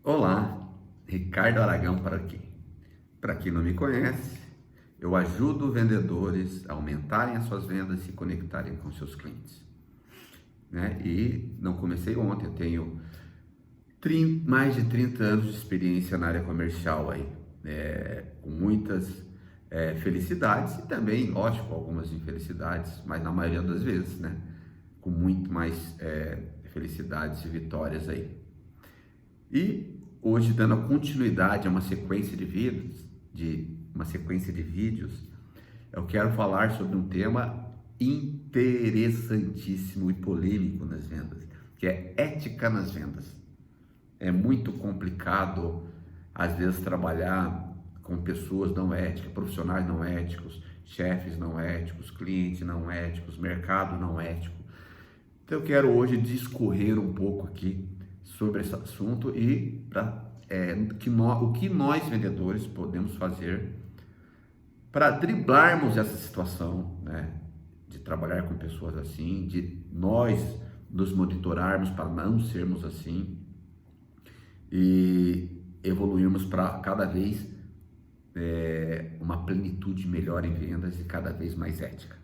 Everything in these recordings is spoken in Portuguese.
Olá, Ricardo Aragão para aqui. Para quem não me conhece, eu ajudo vendedores a aumentarem as suas vendas e se conectarem com seus clientes, né? E não comecei ontem, eu tenho mais de 30 anos de experiência na área comercial aí, com muitas felicidades e também, lógico, algumas infelicidades, mas na maioria das vezes, né? Com muito mais felicidades e vitórias aí. E hoje, dando continuidade a uma sequência de vídeos, eu quero falar sobre um tema interessantíssimo e polêmico nas vendas, que é ética nas vendas. É muito complicado, às vezes, trabalhar com pessoas não éticas, profissionais não éticos, chefes não éticos, clientes não éticos, mercado não ético. Então eu quero hoje discorrer um pouco aqui sobre esse assunto e o que nós vendedores podemos fazer para driblarmos essa situação, né, de trabalhar com pessoas assim, de nós nos monitorarmos para não sermos assim e evoluirmos para cada vez uma plenitude melhor em vendas e cada vez mais ética.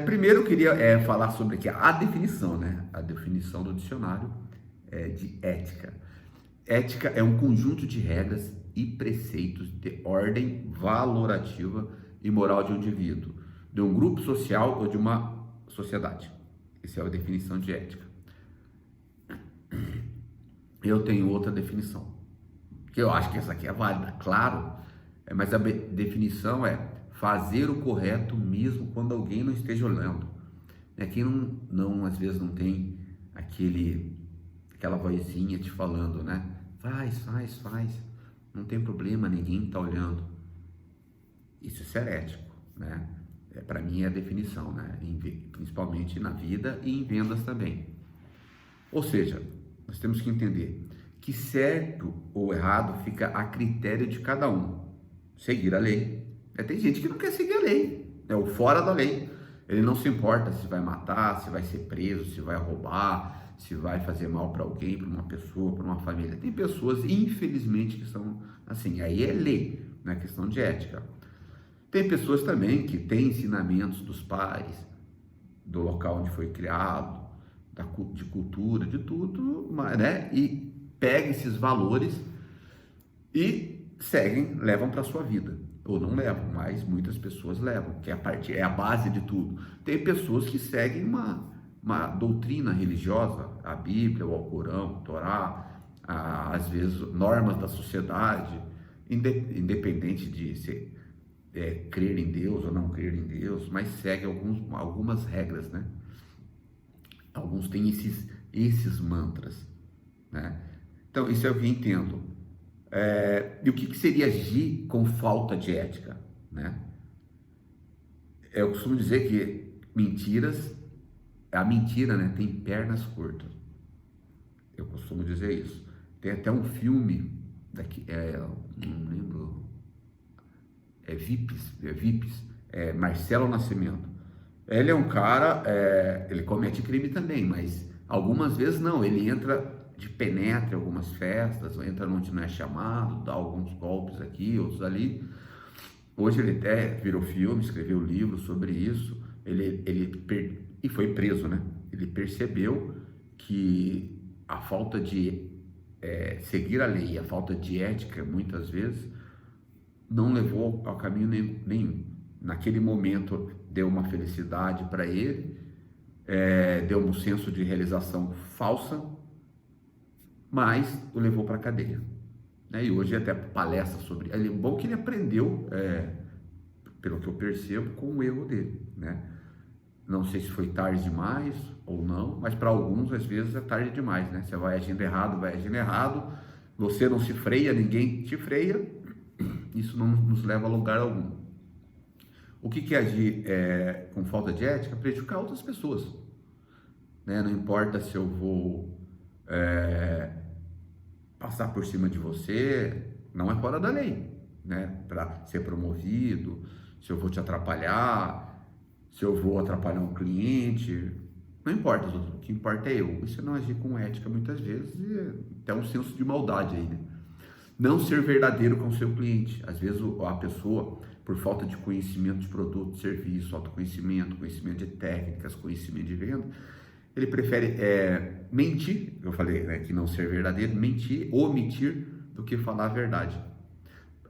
Primeiro eu queria falar sobre aqui a definição, né? A definição do dicionário de ética. Ética é um conjunto de regras e preceitos de ordem valorativa e moral de um indivíduo, de um grupo social ou de uma sociedade. Essa é a definição de ética. Eu tenho outra definição, que eu acho que essa aqui é válida, claro, mas a definição é fazer o correto mesmo quando alguém não esteja olhando. Quem não às vezes não tem aquela vozinha te falando, né? Faz, não tem problema, ninguém está olhando. Isso é ser ético, né? Para mim é a definição, né? Principalmente na vida e em vendas também. Ou seja, nós temos que entender que certo ou errado fica a critério de cada um. Seguir a lei. Tem gente que não quer seguir a lei, o fora da lei. Ele não se importa se vai matar, se vai ser preso, se vai roubar, se vai fazer mal para alguém, para uma pessoa, para uma família. Tem pessoas, infelizmente, que são assim. Aí é lei, não é questão de ética. Tem pessoas também que têm ensinamentos dos pais, do local onde foi criado, de cultura, de tudo, né? E pega esses valores e seguem, levam para a sua vida. Ou não levam, mas muitas pessoas levam, que é a base de tudo. Tem pessoas que seguem uma doutrina religiosa, a Bíblia, o Alcorão, o Torá, às vezes normas da sociedade, independente de crer em Deus ou não crer em Deus, mas segue algumas regras, né? Alguns têm esses mantras, né? Então, isso é o que eu entendo. E o que seria agir com falta de ética, né? Eu costumo dizer que a mentira, né, tem pernas curtas. Eu costumo dizer isso. Tem até um filme não lembro, Vips, Marcelo Nascimento. Ele é um cara, ele comete crime também, mas algumas vezes não, ele penetra em algumas festas, entra onde não é chamado, dá alguns golpes aqui, outros ali. Hoje ele até virou filme, escreveu livro sobre isso, e foi preso, né? Ele percebeu que a falta de seguir a lei, a falta de ética, muitas vezes, não levou ao caminho nenhum. Naquele momento deu uma felicidade para ele, deu um senso de realização falsa, mas o levou para a cadeia, né? E hoje até palestra sobre. É bom que ele aprendeu, pelo que eu percebo, com o erro dele, né? Não sei se foi tarde demais ou não, mas para alguns às vezes é tarde demais, né? Você vai agindo errado, você não se freia, ninguém te freia, isso não nos leva a lugar algum. O que é agir com falta de ética? Prejudicar outras pessoas, né? Não importa se eu vou passar por cima de você, não é fora da lei, né? Para ser promovido, se eu vou te atrapalhar, se eu vou atrapalhar um cliente, Não importa os outros, o que importa é eu. Isso é não agir com ética muitas vezes e até um senso de maldade aí, né? Não ser verdadeiro com o seu cliente. Às vezes a pessoa, por falta de conhecimento de produto, serviço, autoconhecimento, conhecimento de técnicas, conhecimento de venda, ele prefere mentir, eu falei, né, que não ser verdadeiro, mentir, omitir, do que falar a verdade.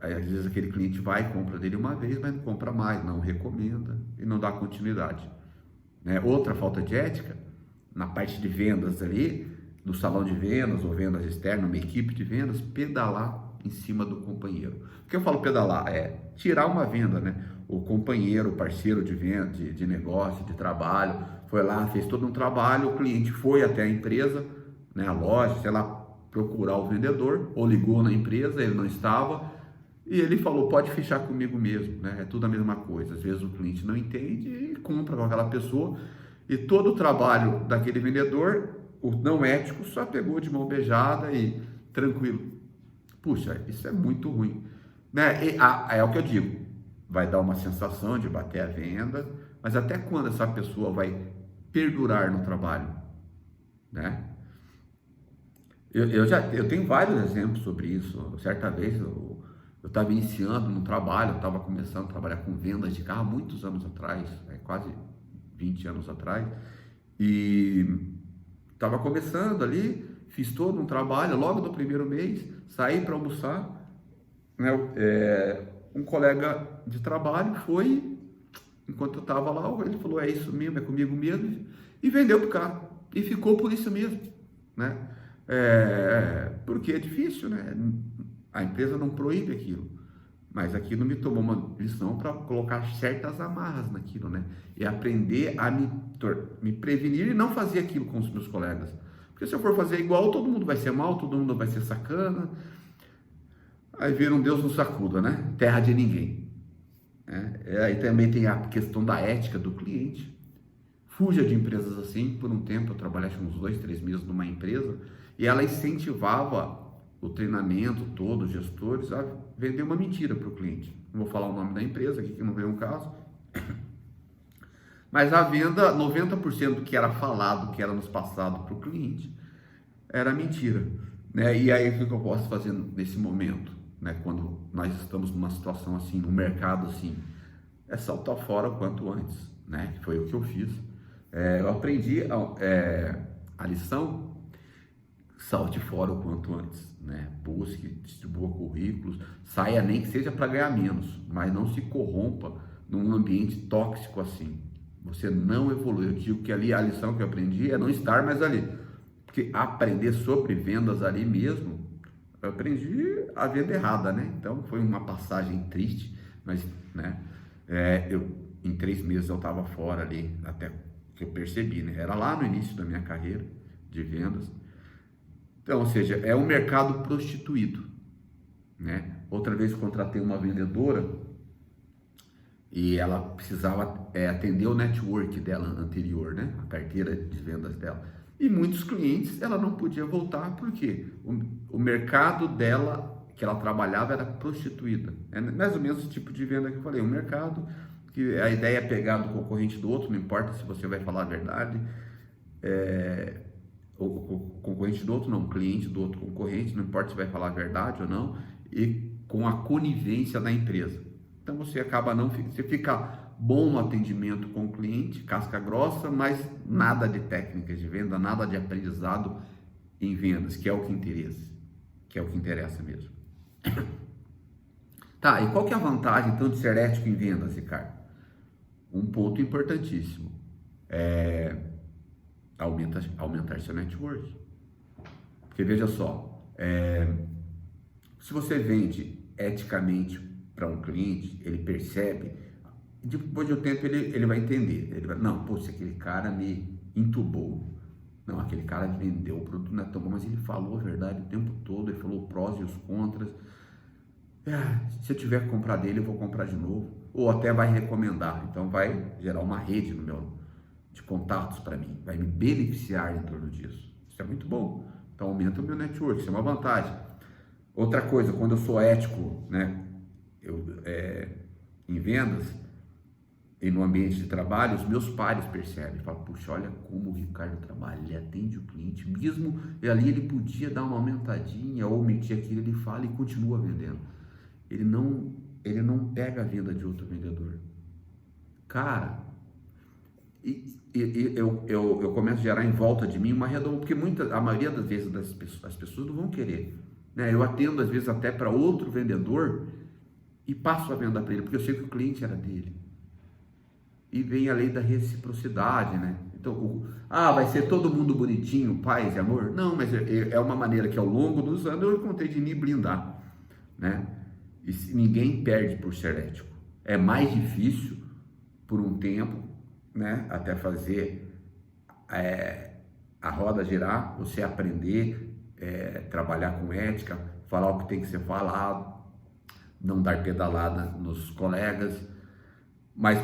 Aí, às vezes aquele cliente vai e compra dele uma vez, mas não compra mais, não recomenda e não dá continuidade. Né? Outra falta de ética, na parte de vendas ali, no salão de vendas ou vendas externas, uma equipe de vendas, pedalar em cima do companheiro. O que eu falo pedalar? É tirar uma venda, né? O companheiro, o parceiro de venda, de negócio, de trabalho, foi lá, fez todo um trabalho, o cliente foi até a empresa, né, a loja, sei lá, procurar o vendedor, ou ligou na empresa, ele não estava, e ele falou, pode fechar comigo mesmo, né? É tudo a mesma coisa. Às vezes o cliente não entende e compra com aquela pessoa, e todo o trabalho daquele vendedor, o não ético, só pegou de mão beijada e tranquilo. Puxa, isso é muito ruim, né? É o que eu digo, vai dar uma sensação de bater a venda, mas até quando essa pessoa vai perdurar no trabalho, né? Eu tenho vários exemplos sobre isso. Certa vez eu estava iniciando no trabalho, eu estava começando a trabalhar com vendas de carro há muitos anos atrás, quase 20 anos atrás, e estava começando ali, fiz todo um trabalho, logo no primeiro mês, saí para almoçar, né, um colega de trabalho foi, enquanto eu estava lá, ele falou, é isso mesmo, é comigo mesmo, e vendeu para o cara, e ficou por isso mesmo, né? Porque é difícil, né? A empresa não proíbe aquilo, mas aquilo me tomou uma lição para colocar certas amarras naquilo, né? E aprender a me prevenir e não fazer aquilo com os meus colegas. Porque se eu for fazer igual, todo mundo vai ser mal, todo mundo vai ser sacana. Aí vira um Deus nos sacuda, né? Terra de ninguém. Aí também tem a questão da ética do cliente. Fuja de empresas assim. Por um tempo eu trabalhei uns 2, 3 meses numa empresa e ela incentivava o treinamento todo, os gestores, a vender uma mentira para o cliente. Não vou falar o nome da empresa aqui, que não veio um caso. Mas a venda, 90% do que era falado, que era nos passado para o cliente, era mentira. Né? E aí, o que eu posso fazer nesse momento? Né? Quando nós estamos numa situação assim, no mercado assim, é saltar fora o quanto antes. Né? Foi o que eu fiz. Eu aprendi a lição, salte fora o quanto antes, né? Busque, distribua currículos, saia nem que seja para ganhar menos, mas não se corrompa num ambiente tóxico assim. Você não evolui. Eu digo que ali a lição que eu aprendi é não estar mais ali, porque aprender sobre vendas ali mesmo, eu aprendi a venda errada, né? Então foi uma passagem triste, mas, né? Em 3 meses eu estava fora ali, até que eu percebi, né? Era lá no início da minha carreira de vendas. Então, ou seja, é um mercado prostituído, né? Outra vez contratei uma vendedora e ela precisava atender o network dela anterior, né? A carteira de vendas dela. E muitos clientes ela não podia voltar porque o mercado dela, que ela trabalhava, era prostituída. É mais ou menos o tipo de venda que eu falei, um mercado que a ideia é pegar do concorrente do outro, não importa se você vai falar a verdade, o concorrente do outro não, o cliente do outro concorrente, não importa se vai falar a verdade ou não, e com a conivência da empresa. Então você acaba você fica bom no atendimento com o cliente, casca grossa, mas nada de técnicas de venda, nada de aprendizado em vendas, que é o que interessa mesmo. Tá, e qual que é a vantagem então de ser ético em vendas, Ricardo? Um ponto importantíssimo aumentar seu network. Porque veja só, se você vende eticamente para um cliente, ele percebe, depois de um tempo ele vai entender, ele vai, não, pô, se aquele cara me entubou, não, aquele cara vendeu o produto não é tão bom, mas ele falou a verdade o tempo todo, ele falou prós e os contras, se eu tiver que comprar dele, eu vou comprar de novo, ou até vai recomendar, então vai gerar uma rede de contatos para mim, vai me beneficiar em torno disso. Isso é muito bom. Então aumenta o meu network, isso é uma vantagem. Outra coisa, quando eu sou ético, né, em vendas, e no ambiente de trabalho, os meus pares percebem, falam, puxa, olha como o Ricardo trabalha, ele atende o cliente, mesmo ali ele podia dar uma aumentadinha ou omitir aquilo, ele fala e continua vendendo. Ele não pega a venda de outro vendedor. Cara, eu começo a gerar em volta de mim uma redoma, porque a maioria das vezes as pessoas não vão querer, né? Eu atendo às vezes até para outro vendedor e passo a venda para ele, porque eu sei que o cliente era dele. E vem a lei da reciprocidade, né? Então, vai ser todo mundo bonitinho, paz e amor? Não, mas é uma maneira que ao longo dos anos eu encontrei de me blindar, né? E ninguém perde por ser ético. É mais difícil por um tempo, né? Até fazer a roda girar, você aprender, trabalhar com ética, falar o que tem que ser falado, não dar pedalada nos colegas, mas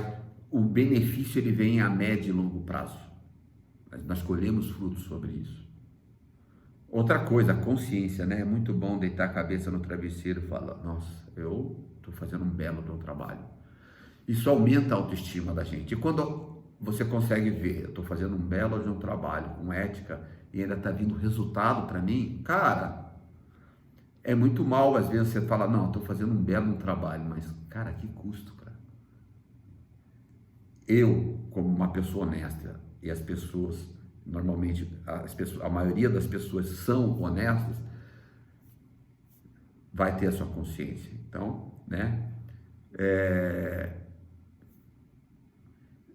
o benefício ele vem a médio e longo prazo. Nós colhemos frutos sobre isso. Outra coisa, a consciência, né? É muito bom deitar a cabeça no travesseiro e falar, nossa, eu estou fazendo um belo do trabalho. Isso aumenta a autoestima da gente. E quando você consegue ver, eu estou fazendo um belo de um trabalho com ética e ainda está vindo resultado para mim, cara, é muito mal às vezes você fala, não, estou fazendo um belo trabalho, mas cara, que custo, cara. Eu, como uma pessoa honesta, e as pessoas, normalmente, a maioria das pessoas são honestas, vai ter a sua consciência. Então, né,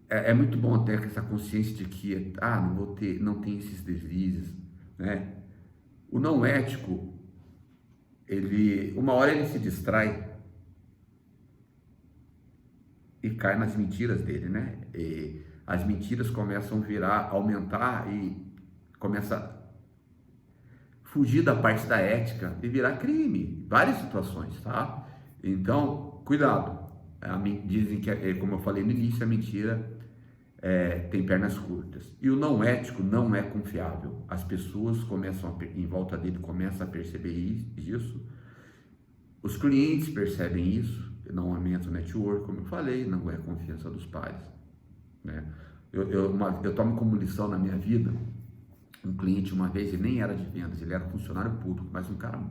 é muito bom ter essa consciência de que, não tem esses deslizes, né? O não ético, uma hora ele se distrai e cai nas mentiras dele, né? E as mentiras começam a aumentar e começa a fugir da parte da ética e virar crime, várias situações, tá? Então, cuidado. Dizem que, como eu falei no início, a mentira tem pernas curtas. E o não ético não é confiável. As pessoas em volta dele começam a perceber isso. Os clientes percebem isso. Não aumenta o network, como eu falei, não é a confiança dos pares, né? Eu tomo como lição na minha vida, um cliente uma vez, ele nem era de vendas, ele era funcionário público, mas um cara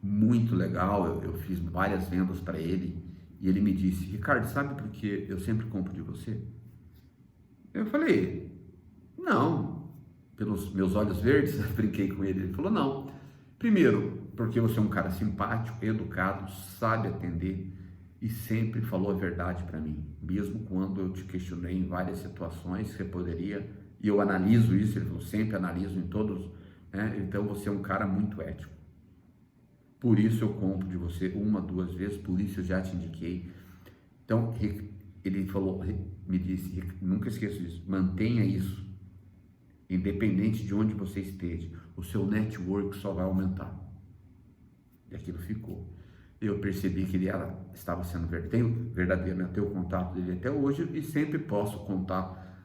muito legal, eu fiz várias vendas para ele, e ele me disse, Ricardo, sabe por que eu sempre compro de você? Eu falei, não, pelos meus olhos verdes, brinquei com ele, ele falou, não, primeiro, porque você é um cara simpático, educado, sabe atender, e sempre falou a verdade para mim, mesmo quando eu te questionei em várias situações, você poderia, e eu analiso isso, ele falou, sempre analiso em todos, né? Então você é um cara muito ético, por isso eu compro de você 1, 2 vezes, por isso eu já te indiquei. Então ele falou, me disse, nunca esqueço disso, mantenha isso, independente de onde você esteja, o seu network só vai aumentar. E aquilo ficou. Eu percebi que ele estava sendo verdadeiro, né? Tenho o contato dele até hoje e sempre posso contar,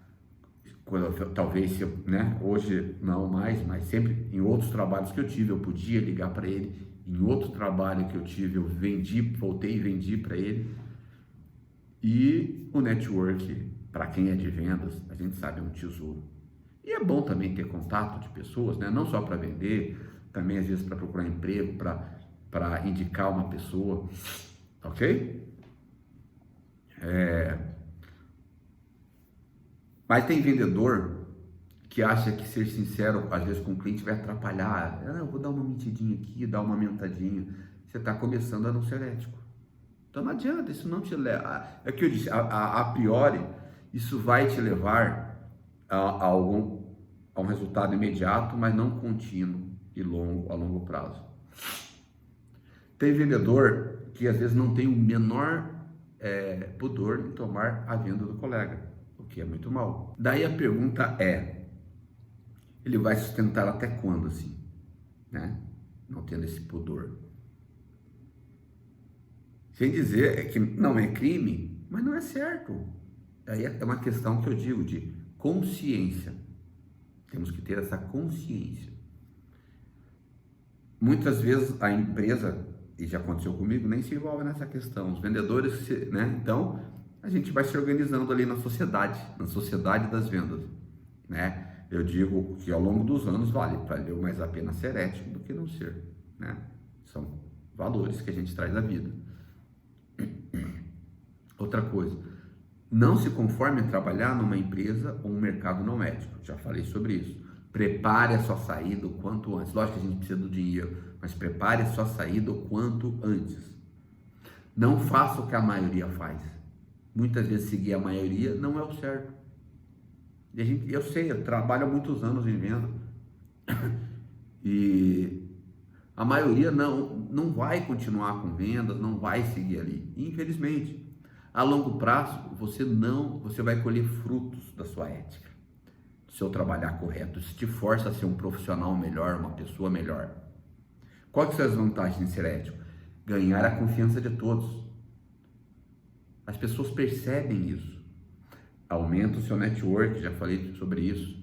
talvez, né? Hoje não mais, mas sempre em outros trabalhos que eu tive, eu podia ligar para ele. Em outro trabalho que eu tive, eu voltei e vendi para ele. E o network, para quem é de vendas, a gente sabe, é um tesouro. E é bom também ter contato de pessoas, né? Não só para vender, também às vezes para procurar emprego, para indicar uma pessoa, ok? Mas tem vendedor que acha que ser sincero, às vezes, com o cliente vai atrapalhar. Eu vou dar uma mentidinha aqui, dar uma aumentadinha. Você está começando a não ser ético. Então não adianta, isso não te leva... É o que eu disse, a priori, isso vai te levar a um resultado imediato, mas não contínuo e a longo prazo. Tem vendedor que às vezes não tem o menor pudor em tomar a venda do colega, o que é muito mal. Daí a pergunta ele vai sustentar até quando assim, né? Não tendo esse pudor. Sem dizer que não é crime, mas não é certo. Aí é uma questão que eu digo de consciência. Temos que ter essa consciência. Muitas vezes a empresa, e já aconteceu comigo, nem se envolve nessa questão. Os vendedores, né? Então, a gente vai se organizando ali na sociedade das vendas, né? Eu digo que ao longo dos anos valeu mais a pena ser ético do que não ser, né? São valores que a gente traz da vida. Outra coisa, não se conforme em trabalhar numa empresa ou um mercado não ético. Já falei sobre isso. Prepare a sua saída o quanto antes. Lógico que a gente precisa do dinheiro, mas prepare a sua saída o quanto antes. Não faça o que a maioria faz. Muitas vezes seguir a maioria não é o certo. E eu sei, eu trabalho há muitos anos em venda. E a maioria não vai continuar com vendas, não vai seguir ali. Infelizmente. A longo prazo, você vai colher frutos da sua ética, do seu trabalhar correto. Isso te força a ser um profissional melhor, uma pessoa melhor. Quais são as vantagens de ser ético? Ganhar a confiança de todos. As pessoas percebem isso. Aumenta o seu network, já falei sobre isso.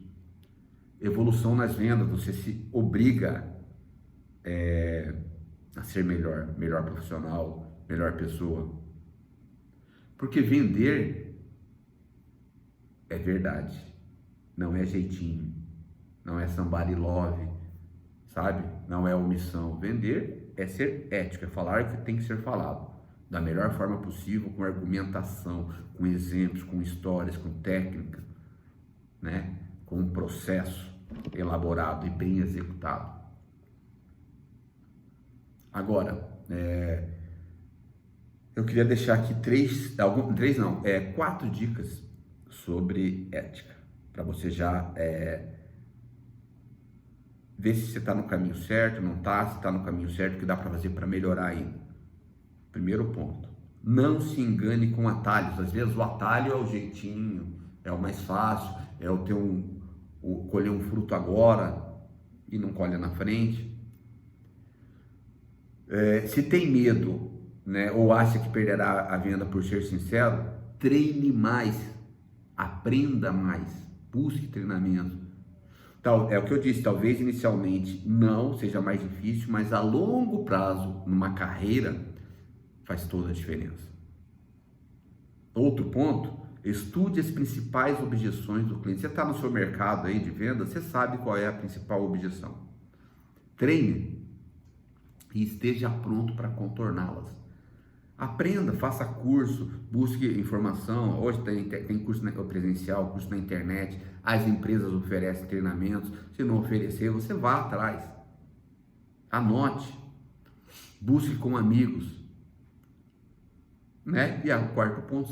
Evolução nas vendas, você se obriga a ser melhor profissional, melhor pessoa. Porque vender é verdade, não é jeitinho, não é somebody love, sabe? Não é omissão. Vender é ser ético, é falar o que tem que ser falado, da melhor forma possível, com argumentação, com exemplos, com histórias, com técnica, né? Com um processo elaborado e bem executado. Agora, eu queria deixar aqui quatro dicas sobre ética, para você já ver se você está no caminho certo, não está, se está no caminho certo, o que dá para fazer para melhorar ainda. Primeiro ponto, não se engane com atalhos. Às vezes o atalho é o jeitinho, é o mais fácil, é o colher um fruto agora e não colhe na frente. Se tem medo, né, ou acha que perderá a venda por ser sincero, treine mais, aprenda mais, busque treinamento. É o que eu disse, talvez inicialmente não seja mais difícil, mas a longo prazo, numa carreira, faz toda a diferença. Outro ponto, estude as principais objeções do cliente. Você está no seu mercado aí de venda, você sabe qual é a principal objeção. Treine e esteja pronto para contorná-las. Aprenda, faça curso, busque informação. Hoje tem curso presencial, curso na internet, as empresas oferecem treinamentos. Se não oferecer, você vá atrás. Anote, busque com amigos, né? E o quarto ponto,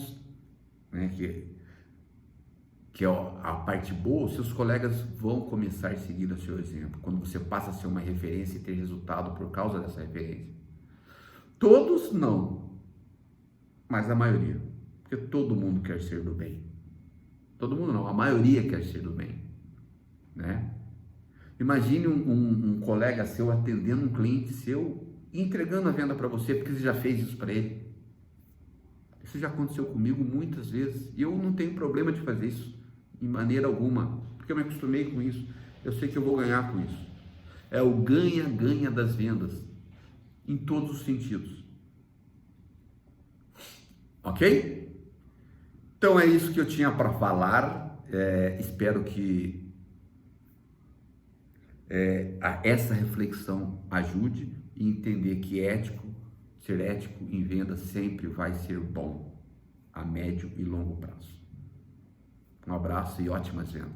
né, que é a parte boa, seus colegas vão começar a seguir o seu exemplo, quando você passa a ser uma referência e ter resultado por causa dessa referência. Todos não, mas a maioria, porque todo mundo quer ser do bem. Todo mundo não, a maioria quer ser do bem, né? Imagine um colega seu atendendo um cliente seu, entregando a venda para você, porque você já fez isso para ele. Isso já aconteceu comigo muitas vezes, e eu não tenho problema de fazer isso, em maneira alguma, porque eu me acostumei com isso, eu sei que eu vou ganhar com isso. É o ganha-ganha das vendas, em todos os sentidos. Ok? Então é isso que eu tinha para falar. Espero que essa reflexão ajude e entender que ser ético em venda sempre vai ser bom a médio e longo prazo. Um abraço e ótimas vendas.